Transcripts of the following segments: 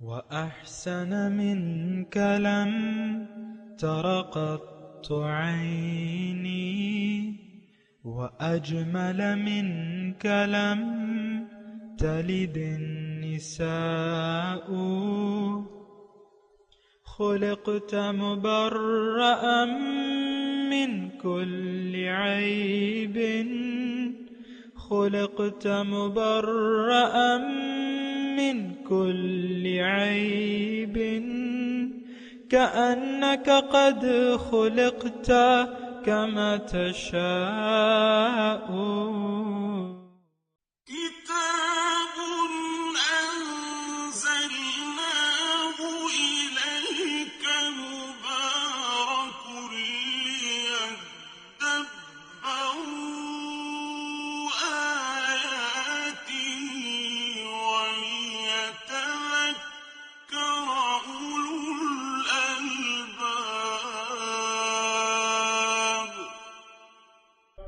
وأحسن منك لم تر قط عيني وأجمل منك لم تلد النساء خلقت مبرأ من كل عيب خلقت مبرأ من كل عيب كأنك قد خلقت كما تشاء كتاب أنزلناه إليك مبارك ليدبروا آياته وليتذكر أولو الألباب۔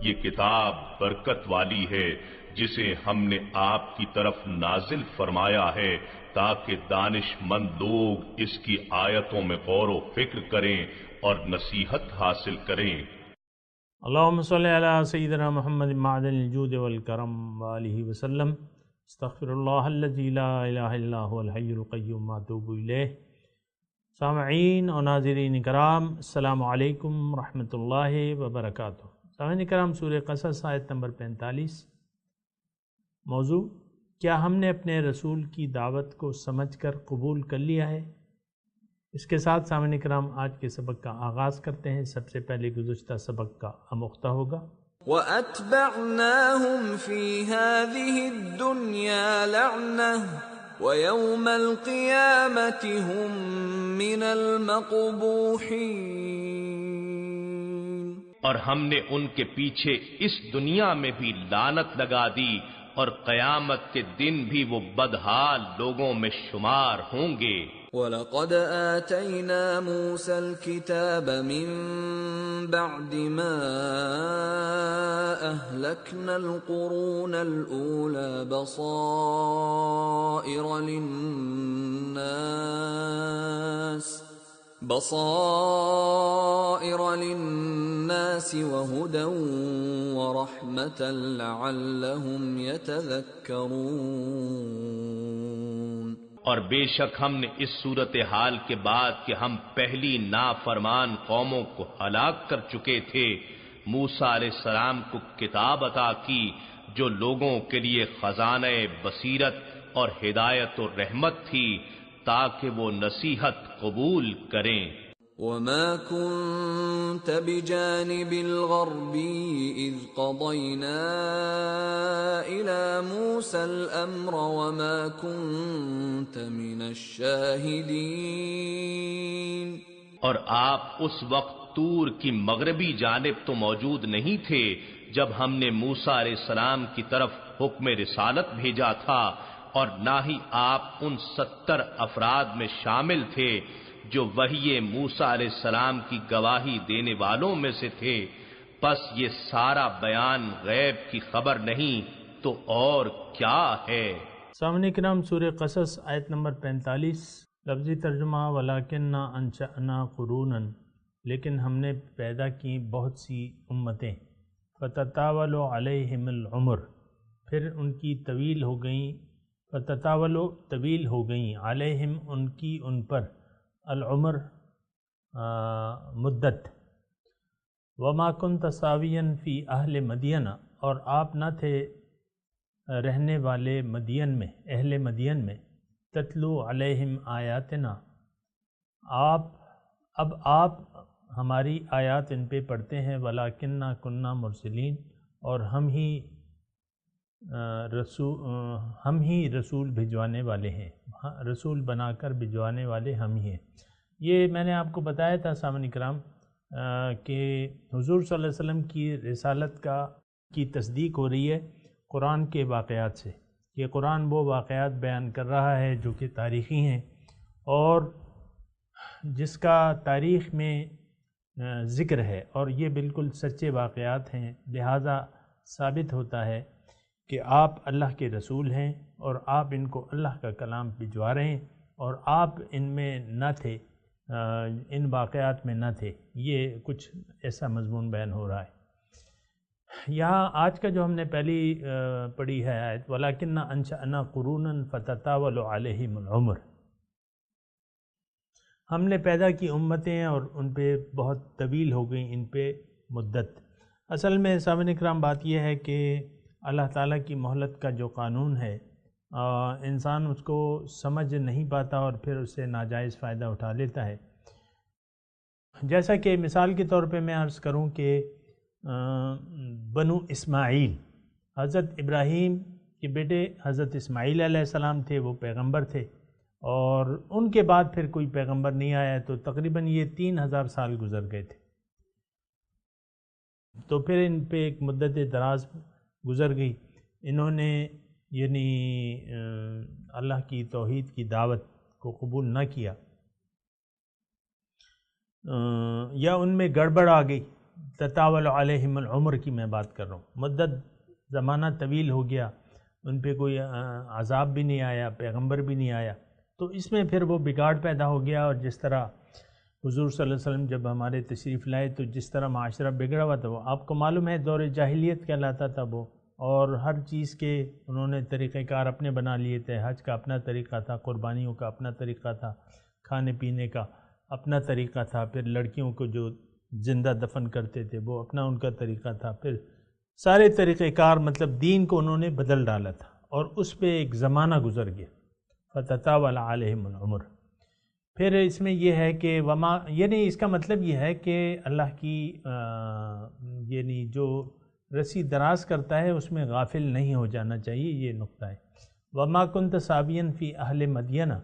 یہ کتاب برکت والی ہے جسے ہم نے آپ کی طرف نازل فرمایا ہے تاکہ دانش مند لوگ اس کی آیتوں میں غور و فکر کریں اور نصیحت حاصل کریں۔ اللہم صلی علی سیدنا محمد معدن الجود والکرم وآلہ وسلم۔ استغفر اللہ الذی لا الہ الا هو الحی القیوم واتوب الیہ۔ سامعین اور ناظرین کرام، السلام علیکم ورحمۃ اللہ وبرکاتہ۔ سامعین کرام، سورہ قصص آیت نمبر 45۔ موضوع: کیا ہم نے اپنے رسول کی دعوت کو سمجھ کر قبول کر لیا ہے؟ اس کے ساتھ سامعین کرام آج کے سبق کا آغاز کرتے ہیں۔ سب سے پہلے گزشتہ سبق کا آموختہ ہوگا۔ وَأَتْبَعْنَاهُمْ فِي هَذِهِ الدُّنْيَا لَعْنَةً وَيَوْمَ الْقِيَامَةِ هُمْ مِنَ الْمَقْبُوحِينَ۔ اور ہم نے ان کے پیچھے اس دنیا میں بھی لعنت لگا دی اور قیامت کے دن بھی وہ بدحال لوگوں میں شمار ہوں گے۔ وَلَقَدْ آتَيْنَا مُوسَى الْكِتَابَ مِن بَعْدِ مَا أَهْلَكْنَا الْقُرُونَ الْأُولَى بَصَائِرَ لِلنَّاسِ وَهُدًى وَرَحْمَةً لَعَلَّهُمْ يَتَذَكَّرُونَ۔ اور بے شک ہم نے اس صورتحال کے بعد کہ ہم پہلی نافرمان قوموں کو ہلاک کر چکے تھے، موسیٰ علیہ السلام کو کتاب عطا کی جو لوگوں کے لیے خزانہ بصیرت اور ہدایت و رحمت تھی تاکہ وہ نصیحت قبول کریں۔ وَمَا كُنْتَ بِجَانِبِ الْغَرْبِيِّ إِذْ قَضَيْنَا إِلَى مُوسَى الْأَمْرَ وَمَا كُنْتَ مِنَ الشَّاهِدِينَ۔ اور آپ اس وقت طور کی مغربی جانب تو موجود نہیں تھے جب ہم نے موسیٰ علیہ السلام کی طرف حکم رسالت بھیجا تھا، اور نہ ہی آپ ان 70 افراد میں شامل تھے جو وحی موسیٰ علیہ السلام کی گواہی دینے والوں میں سے تھے۔ پس یہ سارا بیان غیب کی خبر نہیں تو اور کیا ہے؟ سامعین کرام، سورہ قصص آیت نمبر 45۔ لفظی ترجمہ: وَلَكِنَّا أَنشَأْنَا قُرُونًا، لیکن ہم نے پیدا کی بہت سی امتیں۔ فَتَطَاوَلَ عَلَيْهِمُ الْعُمُرُ، پھر ان کی طویل ہو گئیں، فتطاولو طویل ہو گئیں، علیہم ان کی ان پر، العمر مدت۔ وما کنت ساویا فی اہل مدین، اور آپ نہ تھے رہنے والے مدین میں، اہل مدین میں، تتلو علیہم آیاتنا، اب آپ ہماری آیات ان پہ پڑھتے ہیں، ولاکننا کننا مرسلین، اور ہم ہی رسول بھجوانے والے ہیں، رسول بنا کر بھجوانے والے ہم ہی ہیں۔ یہ میں نے آپ کو بتایا تھا سامعین کرام کہ حضور صلی اللہ علیہ وسلم کی رسالت کی تصدیق ہو رہی ہے قرآن کے واقعات سے۔ یہ قرآن وہ واقعات بیان کر رہا ہے جو کہ تاریخی ہیں اور جس کا تاریخ میں ذکر ہے، اور یہ بالکل سچے واقعات ہیں، لہٰذا ثابت ہوتا ہے کہ آپ اللہ کے رسول ہیں اور آپ ان کو اللہ کا کلام بھجوا رہے ہیں، اور آپ ان میں نہ تھے، ان واقعات میں نہ تھے. یہ کچھ ایسا مضمون بیان ہو رہا ہے. یہاں آج کا جو ہم نے پہلی پڑھی ہے آیت وَلَكِنَّ أَنشَأْنَا قُرُونًا فَتَطَاوَلَ عَلَيْهِمُ الْعُمُرُ، ہم نے پیدا کی امتیں اور ان پہ بہت طویل ہو گئی ان پہ مدت. اصل میں سامعین کرام بات یہ ہے کہ اللہ تعالیٰ کی مہلت کا جو قانون ہے انسان اس کو سمجھ نہیں پاتا اور پھر اس سے ناجائز فائدہ اٹھا لیتا ہے. جیسا کہ مثال کے طور پہ میں عرض کروں کہ بنو اسماعیل، حضرت ابراہیم کے بیٹے حضرت اسماعیل علیہ السلام تھے، وہ پیغمبر تھے، اور ان کے بعد پھر کوئی پیغمبر نہیں آیا، تو تقریباً یہ 3000 سال گزر گئے تھے. تو پھر ان پہ ایک مدت دراز گزر گئی. انہوں نے یعنی اللہ کی توحید کی دعوت کو قبول نہ کیا، یا ان میں گڑبڑ آ گئی. تطاول علیہم العمر کی میں بات کر رہا ہوں، مدت زمانہ طویل ہو گیا، ان پہ کوئی عذاب بھی نہیں آیا، پیغمبر بھی نہیں آیا، تو اس میں پھر وہ بگاڑ پیدا ہو گیا. اور جس طرح حضور صلی اللہ علیہ وسلم جب ہمارے تشریف لائے تو جس طرح معاشرہ بگڑا ہوا تھا، وہ آپ کو معلوم ہے دور جاہلیت کہلاتا تھا وہ، اور ہر چیز کے انہوں نے طریقہ کار اپنے بنا لیے تھے. حج کا اپنا طریقہ تھا، قربانیوں کا اپنا طریقہ تھا، کھانے پینے کا اپنا طریقہ تھا، پھر لڑکیوں کو جو زندہ دفن کرتے تھے وہ اپنا ان کا طریقہ تھا. پھر سارے طریقہ کار مطلب دین کو انہوں نے بدل ڈالا تھا، اور اس پہ ایک زمانہ گزر گیا. فَتَطَاوَلَ عَلَيْهِمُ الْعُمُرُ. پھر اس میں یہ ہے کہ وما، یعنی اس کا مطلب یہ ہے کہ اللہ کی یعنی جو رسی دراز کرتا ہے اس میں غافل نہیں ہو جانا چاہیے، یہ نقطہ ہے. وما كنت سابیا فی اہل مدینہ،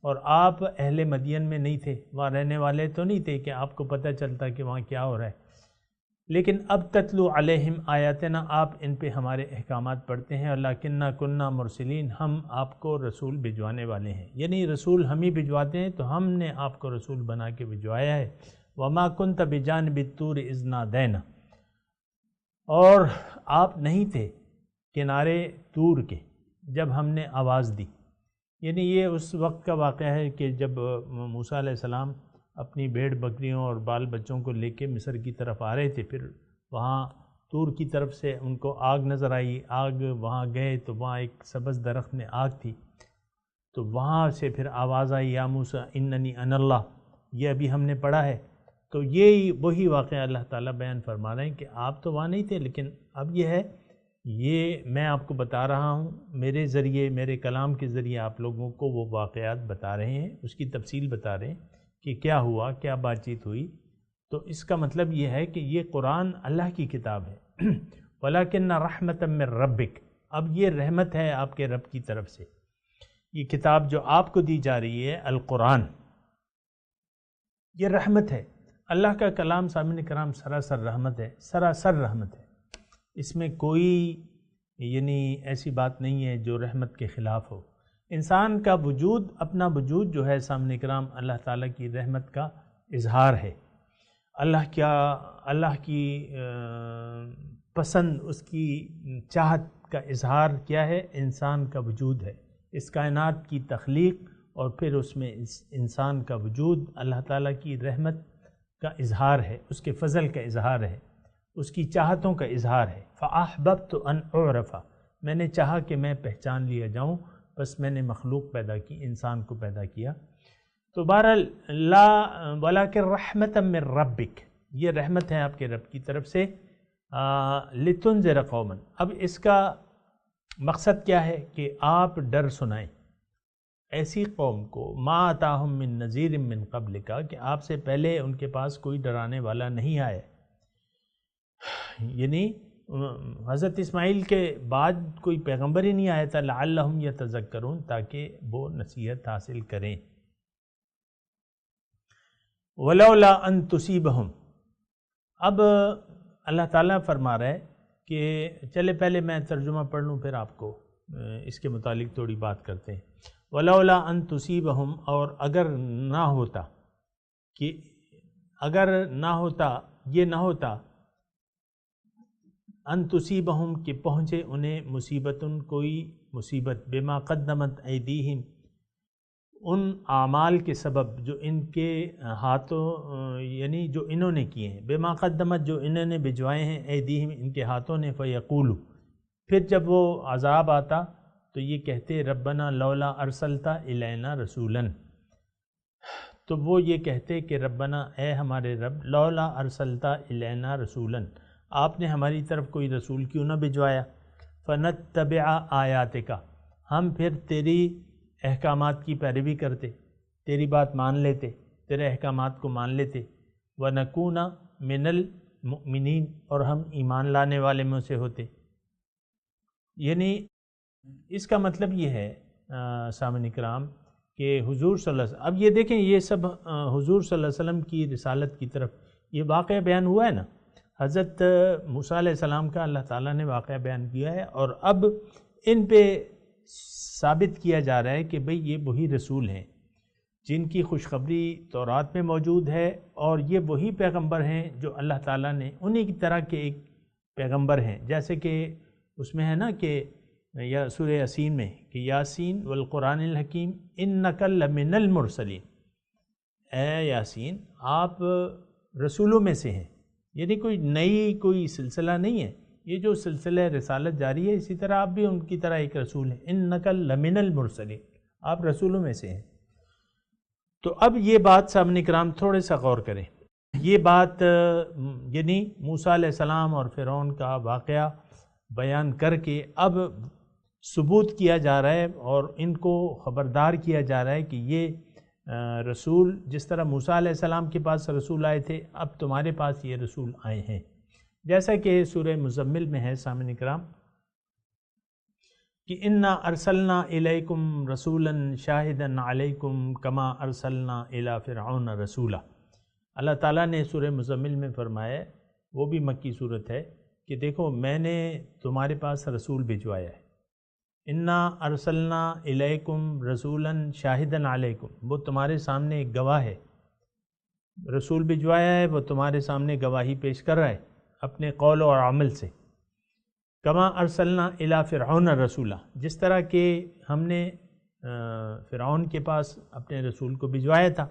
اور آپ اہل مدین میں نہیں تھے، وہاں رہنے والے تو نہیں تھے کہ آپ کو پتہ چلتا کہ وہاں کیا ہو رہا ہے. لیکن اب تتلو علیہم آیاتنا، آپ ان پہ ہمارے احکامات پڑھتے ہیں. لکننا کننا مرسلین، ہم آپ کو رسول بھجوانے والے ہیں، یعنی رسول ہم ہی بھجواتے ہیں، تو ہم نے آپ کو رسول بنا کے بھجوایا ہے. وما کنت بجانب الطور اذ نادینا، اور آپ نہیں تھے کنارے طور کے جب ہم نے آواز دی. یعنی یہ اس وقت کا واقعہ ہے کہ جب موسیٰ علیہ السلام اپنی بھیڑ بکریوں اور بال بچوں کو لے کے مصر کی طرف آ رہے تھے، پھر وہاں طور کی طرف سے ان کو آگ نظر آئی. آگ وہاں گئے تو وہاں ایک سبز درخت میں آگ تھی، تو وہاں سے پھر آواز آئی یا موسیٰ اننی انا اللہ. یہ ابھی ہم نے پڑھا ہے. تو یہ وہی واقعہ اللہ تعالیٰ بیان فرما رہے ہیں کہ آپ تو وہاں نہیں تھے، لیکن اب یہ ہے، یہ میں آپ کو بتا رہا ہوں، میرے ذریعے، میرے کلام کے ذریعے آپ لوگوں کو وہ واقعات بتا رہے ہیں، اس کی تفصیل بتا رہے ہیں کہ کیا ہوا، کیا بات چیت ہوئی. تو اس کا مطلب یہ ہے کہ یہ قرآن اللہ کی کتاب ہے. وَلَكِنَّ رَحْمَةً مِّن رَبِّكَ، اب یہ رحمت ہے آپ کے رب کی طرف سے. یہ کتاب جو آپ کو دی جا رہی ہے القرآن، یہ رحمت ہے. اللہ کا کلام سامعین کرام سراسر رحمت ہے، سراسر رحمت ہے. اس میں کوئی یعنی ایسی بات نہیں ہے جو رحمت کے خلاف ہو. انسان کا وجود، اپنا وجود جو ہے سامنے کرام اللہ تعالیٰ کی رحمت کا اظہار ہے. اللہ کی پسند، اس کی چاہت کا اظہار کیا ہے؟ انسان کا وجود ہے. اس کائنات کی تخلیق اور پھر اس میں انسان کا وجود اللہ تعالیٰ کی رحمت کا اظہار ہے، اس کے فضل کا اظہار ہے، اس کی چاہتوں کا اظہار ہے. فَأَحْبَبْتُ أَنْ أُعْرَفَ، میں نے چاہا کہ میں پہچان لیا جاؤں، بس میں نے مخلوق پیدا کی، انسان کو پیدا کیا. تو بہرحال لا وَلَكِنْ رَحْمَةً مِّن رَبِّكَ، یہ رحمت ہے آپ کے رب کی طرف سے. لِتُنذِرَ قَوْمًا، اب اس کا مقصد کیا ہے کہ آپ ڈر سنائیں ایسی قوم کو ما آتاہم من نذیر من قبلک، کہ آپ سے پہلے ان کے پاس کوئی ڈرانے والا نہیں آیا. یعنی حضرت اسماعیل کے بعد کوئی پیغمبر ہی نہیں آیا تھا. لعلہم یتذکرون، تاکہ وہ نصیحت حاصل کریں. ولولا ان تصیبہم، اب اللہ تعالیٰ فرما رہا ہے کہ چلے پہلے میں ترجمہ پڑھ لوں پھر آپ کو اس کے متعلق تھوڑی بات کرتے ہیں. ولولا ان تصیبہم، اور اگر نہ ہوتا، کہ اگر نہ ہوتا، یہ نہ ہوتا، ان تصیبہم کہ پہنچے انہیں مصیبتن کوئی مصیبت، بما قدمت ایدیہم، ان اعمال کے سبب جو ان کے ہاتھوں یعنی جو انہوں نے کیے ہیں، بما قدمت جو انہوں نے بھجوائے ہیں، ایدیہم ان کے ہاتھوں نے، فیقولو پھر جب وہ عذاب آتا تو یہ کہتے ربنا لولا ارسلتا الینا رسولاً، تو وہ یہ کہتے کہ ربنا اے ہمارے رب لولا ارسلتا الینا رسولاً، آپ نے ہماری طرف کوئی رسول کیوں نہ بھجوایا، فنتبع آیاتک ہم پھر تیری احکامات کی پیروی کرتے، تیری بات مان لیتے، تیرے احکامات کو مان لیتے، ونکون من المؤمنین اور ہم ایمان لانے والے میں سے ہوتے۔ یعنی اس کا مطلب یہ ہے سامعین کرام کہ حضور صلی اللہ علیہ وسلم، اب یہ دیکھیں یہ سب حضور صلی اللہ علیہ وسلم کی رسالت کی طرف یہ واقعہ بیان ہوا ہے نا، حضرت موسیٰ علیہ السلام کا اللہ تعالیٰ نے واقعہ بیان کیا ہے، اور اب ان پہ ثابت کیا جا رہا ہے کہ بھئی یہ وہی رسول ہیں جن کی خوشخبری تورات میں موجود ہے، اور یہ وہی پیغمبر ہیں جو اللہ تعالیٰ نے انہی کی طرح کے ایک پیغمبر ہیں، جیسے کہ اس میں ہے نا کہ یا سورہ یاسین میں کہ یاسین والقرآن الحکیم انک لمن المرسلین، اے یاسین آپ رسولوں میں سے ہیں، یعنی کوئی سلسلہ نہیں ہے، یہ جو سلسلہ رسالت جاری ہے اسی طرح آپ بھی ان کی طرح ایک رسول ہیں، انک لمن المرسلین آپ رسولوں میں سے ہیں۔ تو اب یہ بات سامعین کرام تھوڑے سا غور کریں، یہ بات یعنی موسیٰ علیہ السلام اور فرعون کا واقعہ بیان کر کے اب ثبوت کیا جا رہا ہے اور ان کو خبردار کیا جا رہا ہے کہ یہ رسول جس طرح موسیٰ علیہ السلام کے پاس رسول آئے تھے اب تمہارے پاس یہ رسول آئے ہیں، جیسا کہ سورہ مزمل میں ہے سامعین کرام کہ انا ارسلنا الیکم رسولا شاہدا علیکم کما ارسلنا الی فرعون رسولا۔ اللہ تعالیٰ نے سورہ مزمل میں فرمایا، وہ بھی مکی صورت ہے، کہ دیکھو میں نے تمہارے پاس رسول بھجوایا ہے، انا ارسلنا الیکم رسولا شاہدا علیکم، وہ تمہارے سامنے ایک گواہ ہے، رسول بھجوایا ہے وہ تمہارے سامنے گواہی پیش کر رہا ہے اپنے قول اور عمل سے، کما ارسلنا الی فرعون رسولا، جس طرح کہ ہم نے فرعون کے پاس اپنے رسول کو بھجوایا تھا،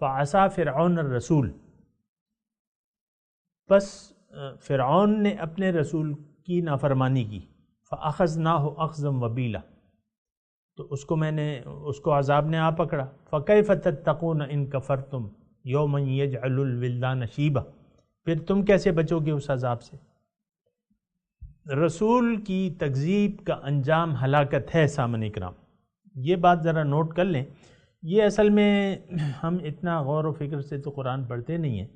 فعصا فرعون الرسول، پس فرعون نے اپنے رسول کی نافرمانی کی، فاخذناہ اخذا وبیلا، تو اس کو عذاب نے آ پکڑا، فکیف تتقون ان کفرتم یوما یجعل الولدان شیبا، پھر تم کیسے بچو گے اس عذاب سے۔ رسول کی تکذیب کا انجام ہلاکت ہے سامعین کرام، یہ بات ذرا نوٹ کر لیں، یہ اصل میں ہم اتنا غور و فکر سے تو قرآن پڑھتے نہیں ہیں،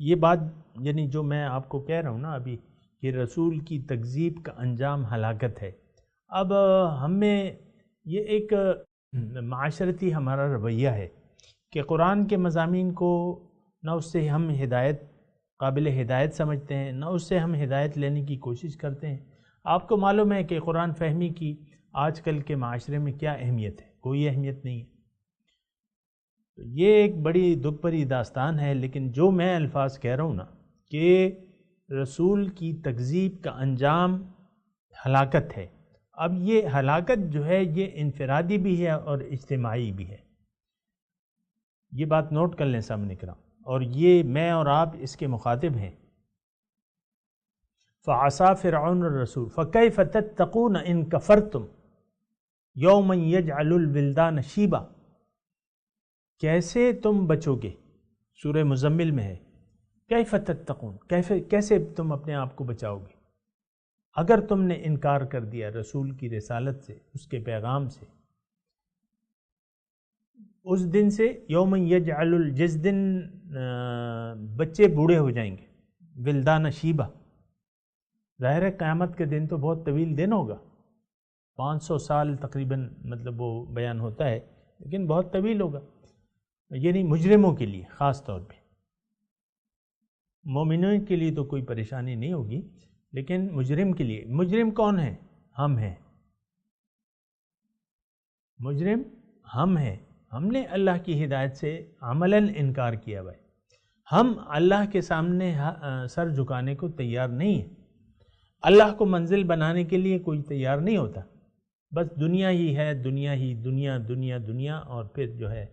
یہ بات یعنی جو میں آپ کو کہہ رہا ہوں نا ابھی کہ رسول کی تکذیب کا انجام ہلاکت ہے، اب ہمیں یہ ایک معاشرتی ہمارا رویہ ہے کہ قرآن کے مضامین کو نہ اس سے ہم قابل ہدایت سمجھتے ہیں، نہ اس سے ہم ہدایت لینے کی کوشش کرتے ہیں۔ آپ کو معلوم ہے کہ قرآن فہمی کی آج کل کے معاشرے میں کیا اہمیت ہے، کوئی اہمیت نہیں ہے، یہ ایک بڑی دکھ بھری داستان ہے، لیکن جو میں الفاظ کہہ رہا ہوں نا کہ رسول کی تکذیب کا انجام ہلاکت ہے، اب یہ ہلاکت جو ہے یہ انفرادی بھی ہے اور اجتماعی بھی ہے، یہ بات نوٹ کر لیں سامعین کرام، اور یہ میں اور آپ اس کے مخاطب ہیں۔ فعصا فرعون الرسول فکیف تتقون ان کفرتم یوما یجعل الولدان شیبا، کیسے تم بچو گے، سورہ مزمل میں ہے، کیف تتقون، کیسے تم اپنے آپ کو بچاؤ گے اگر تم نے انکار کر دیا رسول کی رسالت سے، اس کے پیغام سے، اس دن سے یوم یجعل جس دن بچے بوڑھے ہو جائیں گے، ولدان شیبہ، ظاہر ہے قیامت کے دن تو بہت طویل دن ہوگا، 500 سال تقریباً مطلب وہ بیان ہوتا ہے، لیکن بہت طویل ہوگا، یعنی مجرموں کے لیے خاص طور پہ، مومنوں کے لیے تو کوئی پریشانی نہیں ہوگی، لیکن مجرم کے لیے، مجرم کون ہے؟ ہم ہیں، مجرم ہم ہیں، ہم نے اللہ کی ہدایت سے عملاً انکار کیا بھائی، ہم اللہ کے سامنے سر جھکانے کو تیار نہیں ہیں، اللہ کو منزل بنانے کے لیے کوئی تیار نہیں ہوتا، بس دنیا ہی ہے، دنیا ہی، دنیا دنیا دنیا، اور پھر جو ہے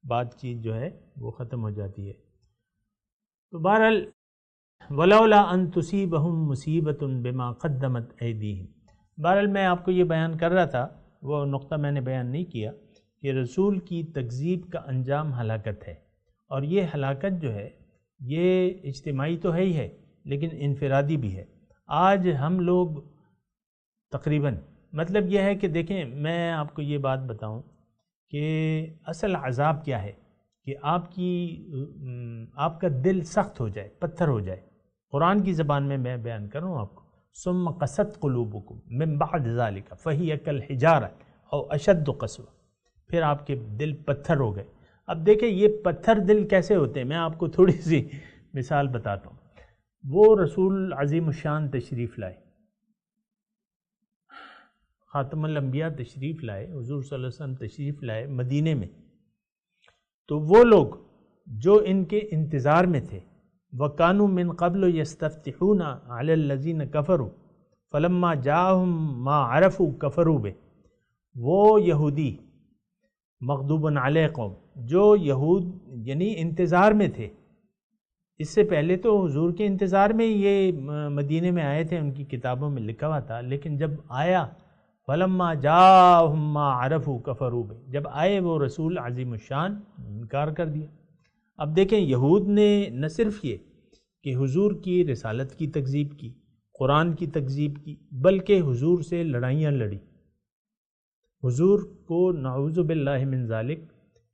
بات چیت جو ہے وہ ختم ہو جاتی ہے۔ تو بہرحال ولولا ان تصیبہم مصیبۃ بما قدمت ایدیہم، بہرحال میں آپ کو یہ بیان کر رہا تھا، وہ نقطہ میں نے بیان نہیں کیا کہ رسول کی تکذیب کا انجام ہلاکت ہے، اور یہ ہلاکت جو ہے یہ اجتماعی تو ہے ہی ہے لیکن انفرادی بھی ہے۔ آج ہم لوگ تقریباً، مطلب یہ ہے کہ دیکھیں میں آپ کو یہ بات بتاؤں کہ اصل عذاب کیا ہے کہ آپ کا دل سخت ہو جائے، پتھر ہو جائے۔ قرآن کی زبان میں بیان کر رہا ہوں آپ کو، ثم قست قلوبکم من بعد ذلک فہی کالحجارہ او اشد قسوہ، پھر آپ کے دل پتھر ہو گئے۔ اب دیکھیں یہ پتھر دل کیسے ہوتے ہیں، میں آپ کو تھوڑی سی مثال بتاتا ہوں۔ وہ رسول عظیم الشان تشریف لائے، خاتم الانبیاء تشریف لائے، حضور صلی اللہ علیہ وسلم تشریف لائے مدینے میں، تو وہ لوگ جو ان کے انتظار میں تھے، وَكَانُوا مِن قَبْلُ يَسْتَفْتِحُونَ عَلَى الَّذِينَ كَفَرُوا فَلَمَّا جَاءَهُم مَا عَرَفُوا كَفَرُوا بِهِ، وہ یہودی مغضوب علیہ قوم، جو یہود یعنی انتظار میں تھے، اس سے پہلے تو حضور کے انتظار میں یہ مدینے میں آئے تھے، ان کی کتابوں میں لکھا ہوا تھا، لیکن جب آیا فَلَمَّا جَاءَهُم مَا عَرَفُوا كَفَرُوا بِهِ، جب آئے وہ رسول عظیم الشان، انکار کر دیا۔ اب دیکھیں یہود نے نہ صرف یہ کہ حضور کی رسالت کی تکذیب کی، قرآن کی تکذیب کی، بلکہ حضور سے لڑائیاں لڑی، حضور کو نعوذ باللہ من ذالک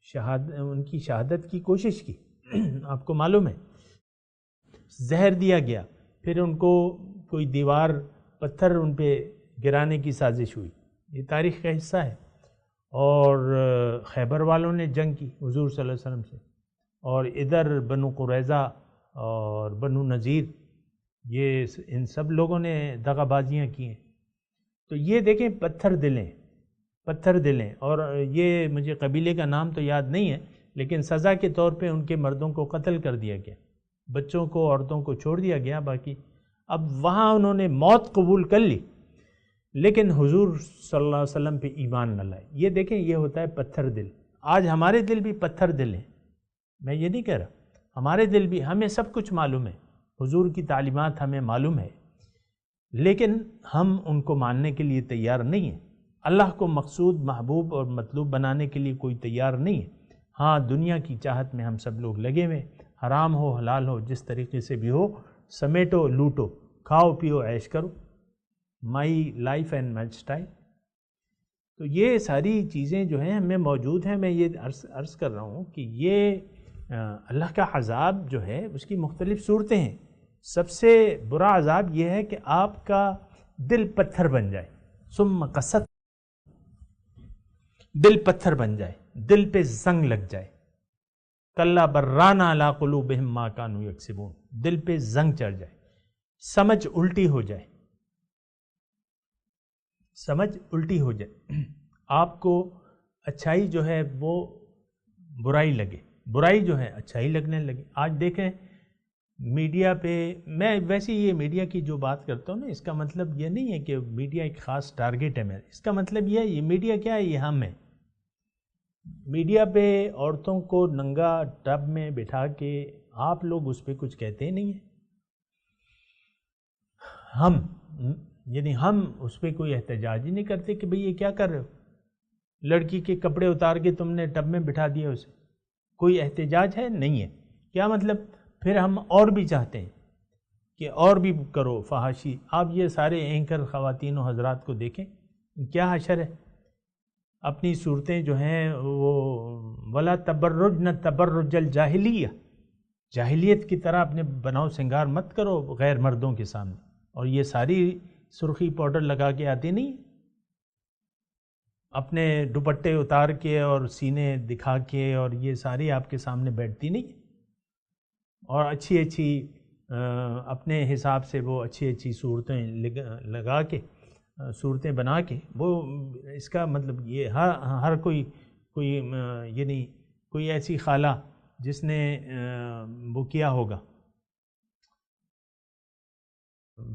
ان کی شہادت کی کوشش کی۔ آپ کو معلوم ہے زہر دیا گیا، پھر ان کو کوئی دیوار پتھر ان پہ گرانے کی سازش ہوئی، یہ تاریخ کا حصہ ہے۔ اور خیبر والوں نے جنگ کی حضور صلی اللہ علیہ وسلم سے، اور ادھر بنو قریظہ اور بنو نذیر، یہ ان سب لوگوں نے دغا بازیاں کی ہیں۔ تو یہ دیکھیں پتھر دلیں، اور یہ مجھے قبیلے کا نام تو یاد نہیں ہے، لیکن سزا کے طور پہ ان کے مردوں کو قتل کر دیا گیا، بچوں کو عورتوں کو چھوڑ دیا گیا باقی۔ اب وہاں انہوں نے موت قبول کر لی، لیکن حضور صلی اللہ علیہ وسلم پہ ایمان نہ لائے۔ یہ دیکھیں یہ ہوتا ہے پتھر دل۔ آج ہمارے دل بھی پتھر دل ہیں، میں یہ نہیں کہہ رہا، ہمارے دل بھی، ہمیں سب کچھ معلوم ہے، حضور کی تعلیمات ہمیں معلوم ہے، لیکن ہم ان کو ماننے کے لیے تیار نہیں ہیں۔ اللہ کو مقصود، محبوب اور مطلوب بنانے کے لیے کوئی تیار نہیں ہے۔ ہاں دنیا کی چاہت میں ہم سب لوگ لگے ہوئے، حرام ہو حلال ہو جس طریقے سے بھی ہو، سمیٹو لوٹو، کھاؤ پیو عیش کرو، my life and my style. تو یہ ساری چیزیں جو ہیں ہمیں موجود ہیں۔ میں یہ عرض کر رہا ہوں کہ یہ اللہ کا عذاب جو ہے اس کی مختلف صورتیں ہیں۔ سب سے برا عذاب یہ ہے کہ آپ کا دل پتھر بن جائے، ثم قست، دل پتھر بن جائے، دل پہ زنگ لگ جائے، کلا بران علی قلوبہم ما کانوا یکسبون، دل پہ زنگ چڑھ جائے، سمجھ الٹی ہو جائے، آپ کو اچھائی جو ہے وہ برائی لگے، برائی جو ہے اچھائی لگنے لگے۔ آج دیکھیں میڈیا پہ، میں ویسے یہ میڈیا کی جو بات کرتا ہوں نا، اس کا مطلب یہ نہیں ہے کہ میڈیا ایک خاص ٹارگٹ ہے میرا، اس کا مطلب یہ ہے یہ میڈیا کیا ہے، یہ ہم ہیں۔ میڈیا پہ عورتوں کو ننگا ٹب میں بٹھا کے آپ لوگ اس پہ کچھ کہتے ہی نہیں ہیں، ہم اس پہ کوئی احتجاج ہی نہیں کرتے کہ بھئی یہ کیا کر رہے ہو، لڑکی کے کپڑے اتار کے تم نے ٹب میں بٹھا دیا اسے، کوئی احتجاج ہے نہیں ہے۔ کیا مطلب؟ پھر ہم اور بھی چاہتے ہیں کہ اور بھی کرو فحاشی۔ آپ یہ سارے اینکر خواتین و حضرات کو دیکھیں، کیا حشر ہے، اپنی صورتیں جو ہیں وہ ولا تبرجن تبرج الجاہلیہ، جاہلیت کی طرح اپنے بناؤ سنگار مت کرو غیر مردوں کے سامنے، اور یہ ساری سرخی پاؤڈر لگا کے آتی نہیں، اپنے دوپٹے اتار کے اور سینے دکھا کے، اور یہ ساری آپ کے سامنے بیٹھتی نہیں، اور اچھی اپنے حساب سے وہ اچھی صورتیں لگا کے، صورتیں بنا کے، وہ اس کا مطلب یہ ہر کوئی یعنی کوئی ایسی خالہ جس نے وہ کیا ہوگا،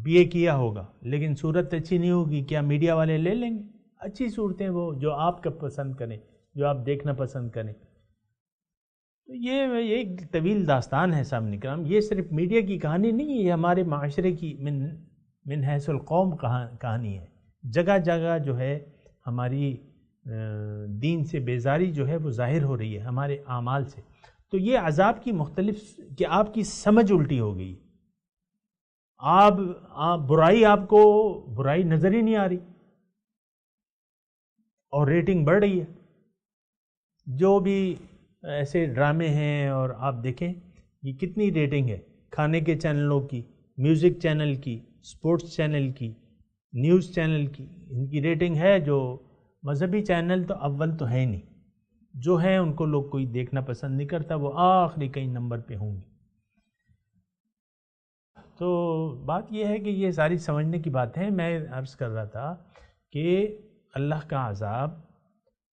BA کیا ہوگا، لیکن صورت اچھی نہیں ہوگی، کیا میڈیا والے لے لیں گے؟ اچھی صورتیں وہ جو آپ کا پسند کریں، جو آپ دیکھنا پسند کریں. تو یہ ایک طویل داستان ہے سامنے کرام. یہ صرف میڈیا کی کہانی نہیں ہے، یہ ہمارے معاشرے کی من حیث القوم کہانی ہے. جگہ جگہ جو ہے ہماری دین سے بیزاری جو ہے وہ ظاہر ہو رہی ہے ہمارے اعمال سے. تو یہ عذاب کی مختلف کہ آپ کی سمجھ الٹی ہو گئی، آپ برائی، آپ کو برائی نظر ہی نہیں آ رہی اور ریٹنگ بڑھ رہی ہے. جو بھی ایسے ڈرامے ہیں اور آپ دیکھیں یہ کتنی ریٹنگ ہے، کھانے کے چینلوں کی، میوزک چینل کی، سپورٹس چینل کی، نیوز چینل کی، ان کی ریٹنگ ہے. جو مذہبی چینل تو اول تو ہے نہیں، جو ہیں ان کو لوگ کوئی دیکھنا پسند نہیں کرتا، وہ آخری کئی نمبر پہ ہوں گے. تو بات یہ ہے کہ یہ ساری سمجھنے کی بات ہے. میں عرض کر رہا تھا کہ اللہ کا عذاب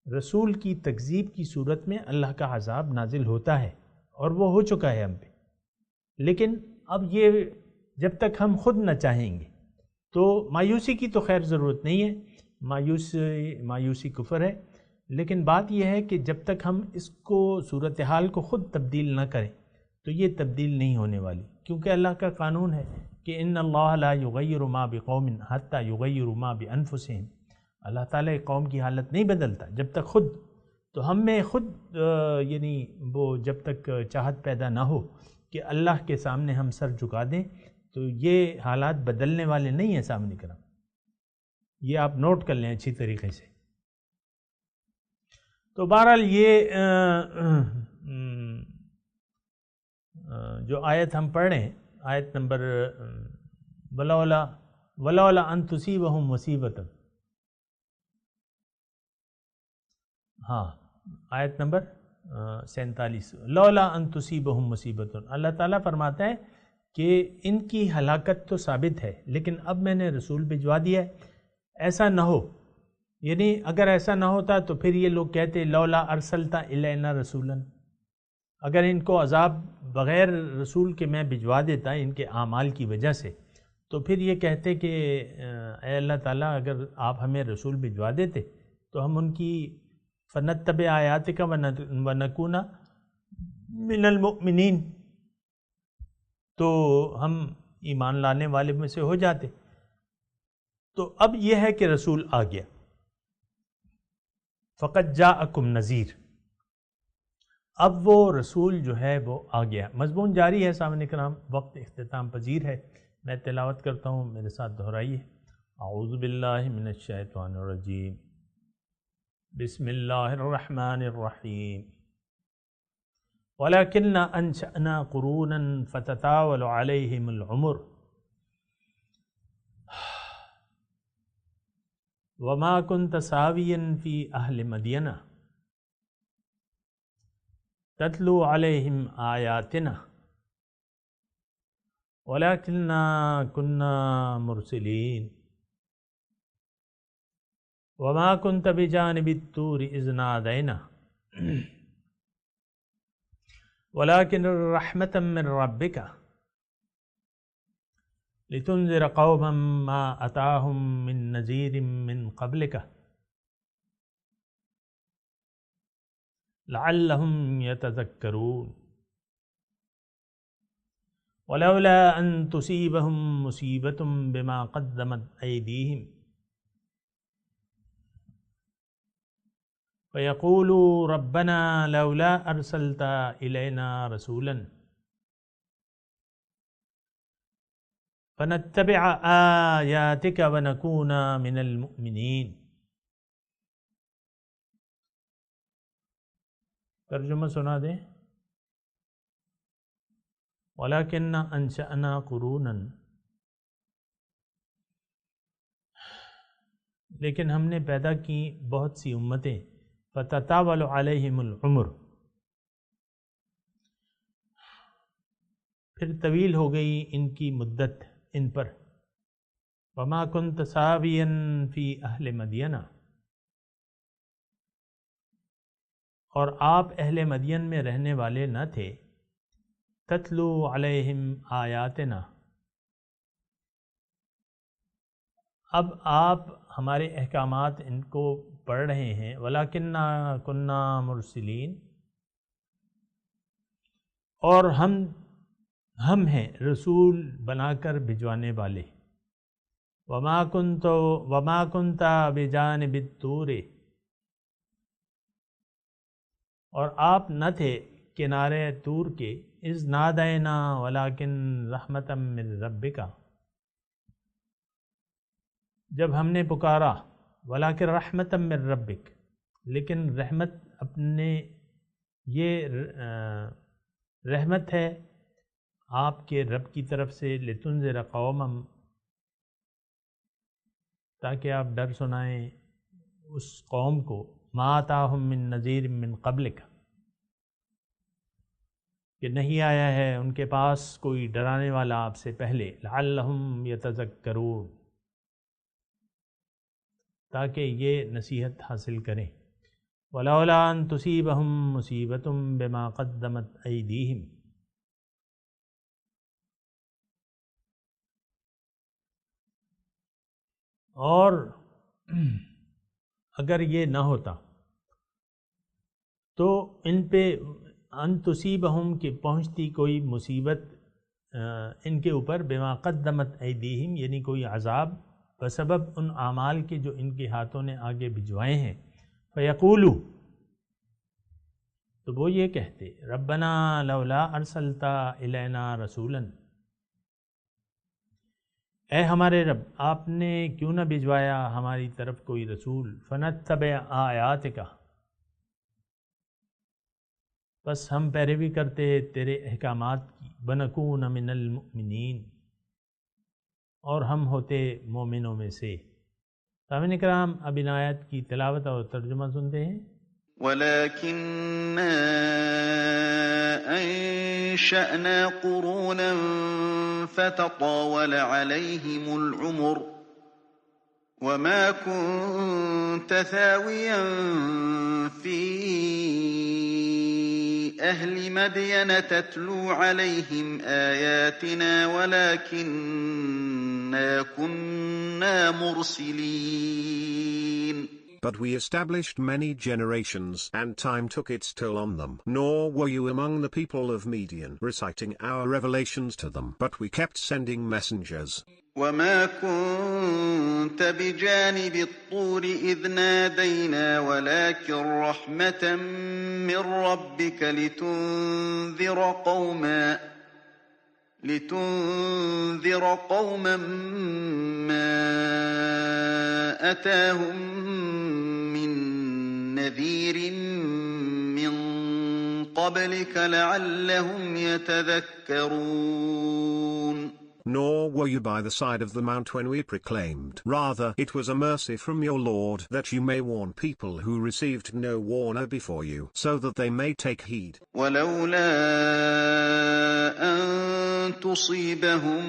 رسول کی تکذیب کی صورت میں اللہ کا عذاب نازل ہوتا ہے اور وہ ہو چکا ہے ہم پہ. لیکن اب یہ جب تک ہم خود نہ چاہیں گے تو مایوسی کی تو خیر ضرورت نہیں ہے، مایوسی کفر ہے. لیکن بات یہ ہے کہ جب تک ہم اس کو صورتحال کو خود تبدیل نہ کریں تو یہ تبدیل نہیں ہونے والی، کیونکہ اللہ کا قانون ہے کہ ان اللہ لا یغیر ما بقوم حتی یغیروا ما بانفسہم. اللہ تعالیٰ ایک قوم کی حالت نہیں بدلتا جب تک خود، تو ہم میں خود یعنی وہ جب تک چاہت پیدا نہ ہو کہ اللہ کے سامنے ہم سر جھکا دیں تو یہ حالات بدلنے والے نہیں ہیں سامنے کرام. یہ آپ نوٹ کر لیں اچھی طریقے سے. تو بہرحال یہ جو آیت ہم پڑھ رہے ہیں، آیت نمبر ولولا ان تصیبہم مصیبۃ، ہاں آیت نمبر 47، لولا ان تصیبہم مصیبۃ. اللہ تعالیٰ فرماتا ہے کہ ان کی ہلاکت تو ثابت ہے، لیکن اب میں نے رسول بھجوا دیا ہے. ایسا نہ ہو، یعنی اگر ایسا نہ ہوتا تو پھر یہ لوگ کہتے لولا ارسلتا الینا رسولا، اگر ان کو عذاب بغیر رسول کے میں بھجوا دیتا ان کے اعمال کی وجہ سے، تو پھر یہ کہتے کہ اے اللہ تعالیٰ اگر آپ ہمیں رسول بھجوا دیتے تو ہم ان کی فنتبع آیاتک ونکون من المؤمنین، تو ہم ایمان لانے والے میں سے ہو جاتے. تو اب یہ ہے کہ رسول آ گیا، فقط جاءکم نذیر، اب وہ رسول جو ہے وہ آ گیا. مضمون جاری ہے سامنے کرام، وقت اختتام پذیر ہے. میں تلاوت کرتا ہوں، میرے ساتھ دہرائیے. اعوذ باللہ من الشیطان الرجیم، بسم اللہ الرحمن الرحیم. وَلَكِنَّ أَنشَأْنَا قُرُونًا فَتَطَاوَلَ عَلَيْهِمُ الْعُمُرُ وَمَا كُنْتَ سَاوِيًا فِي أَهْلِ مَدْيَنَ تَتْلُو عَلَيْهِمْ آيَاتِنَا وَلَكِنَّا كُنَّا مُرْسِلِينَ وَمَا كُنْتَ بِجَانِبِ الطُّورِ إِذْ نَادَيْنَا وَلَكِنْ رَحْمَةً مِّن رَّبِّكَ لِتُنذِرَ قَوْمًا مَّا أَتَاهُم مِّن نَّذِيرٍ مِّن قَبْلِكَ لَعَلَّهُمْ يَتَذَكَّرُونَ. وَلَوْلَا أَن تُصِيبَهُم مُّصِيبَةٌ بِمَا قَدَّمَتْ أَيْدِيهِمْ فَيَقُولُوا رَبَّنَا لَوْلَا أَرْسَلْتَ إِلَيْنَا رَسُولًا فَنَتَّبِعَ آيَاتِكَ وَنَكُونَ مِنَ الْمُؤْمِنِينَ. ترجمہ سنا دیں. وَلَكِنَّ أَنشَأْنَا قُرُونًا، لیکن ہم نے پیدا کی بہت سی امتیں. فَتَطَاوَلَ عَلَيْهِمُ الْعُمُرُ، پھر طویل ہو گئی ان کی مدت ان پر. وَمَا كُنْتَ سَاوِيًا فِي أَهْلِ مَدْيَنَ، اور آپ اہل مدین میں رہنے والے نہ تھے. تتلو علیہم آیاتنا، اب آپ ہمارے احکامات ان کو پڑھ رہے ہیں، وَلَكِنَّا كُنَّا مُرْسِلِينَ، اور ہم ہیں رسول بنا کر بھجوانے والے، وَمَا كُنْتَ بِجَانِبِ الطُّورِ، اور آپ نہ تھے کنارے طور کے، اذ نادینا ولیکن رحمتا من ربک، جب ہم نے پکارا، ولیکن رحمتا من ربک، لیکن رحمت اپنے، یہ رحمت ہے آپ کے رب کی طرف سے، لتنذر قوما، تاکہ آپ ڈر سنائیں اس قوم کو، ما آتاہم من نذیر من قبلک، کہ نہیں آیا ہے ان کے پاس کوئی ڈرانے والا آپ سے پہلے، لعلہم یتذکرون، تاکہ یہ نصیحت حاصل کریں، ولولا ان تصیبہم مصیبۃ بما قدمت ایدیہم، اور اگر یہ نہ ہوتا تو ان پہ ان تصیبہم کہ پہنچتی کوئی مصیبت ان کے اوپر، بما قدمت ایدیہم یعنی کوئی عذاب بسبب ان اعمال کے جو ان کے ہاتھوں نے آگے بھجوائے ہیں، فیقولو، تو وہ یہ کہتے، ربنا لولا ارسلت الینا رسولا، اے ہمارے رب آپ نے کیوں نہ بھجوایا ہماری طرف کوئی رسول، فنتبع آیاتک، بس ہم پیروی کرتے تیرے احکامات کی، بنکون من المؤمنین، اور ہم ہوتے مومنوں میں سے۔ سامعین اکرام، اب ان آیات کی تلاوت اور ترجمہ سنتے ہیں۔ ولكننا أنشأنا قرونا فتطاول عليهم العمر وما كنت ثاويا في أهل مدين تتلو عليهم آياتنا ولكننا كنا Mursaleen. But we established many generations, and time took its toll on them. Nor were you among the people of Midian reciting our revelations to them, but we kept sending messengers. وما كنت بجانب الطور إذ نادينا ولكن رحمة من ربك لتنذر قوما ما أتاهم من نذير من قبلك لعلهم يتذكرون. Nor were you by the side of the mount when we proclaimed. Rather, it was a mercy from your Lord that you may warn people who received no warner before you, so that they may take heed. ولولا أن تصيبهم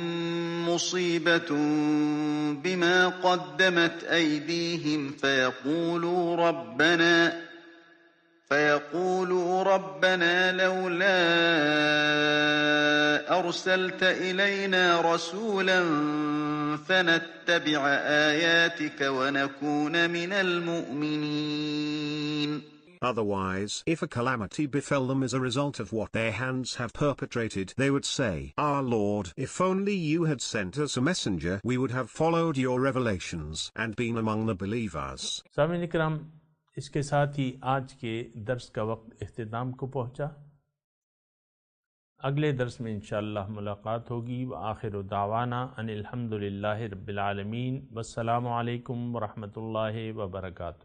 مصيبة بما قدمت أيديهم فيقولوا ربنا لولا أرسلت إلينا رسولا فنتبع آياتك ونكون من المؤمنين. Otherwise, if a calamity befell them as a result of what their hands have perpetrated, they would say, Our Lord, if only you had sent us a messenger, we would have followed your revelations and been among the believers. سامعین اکرام، اس کے ساتھ ہی آج کے درس کا وقت اختتام کو پہنچا۔ اگلے درس میں انشاءاللہ ملاقات ہوگی۔ وآخر دعوانا ان الحمد للہ رب العالمین، والسلام علیکم ورحمۃ اللہ وبرکاتہ۔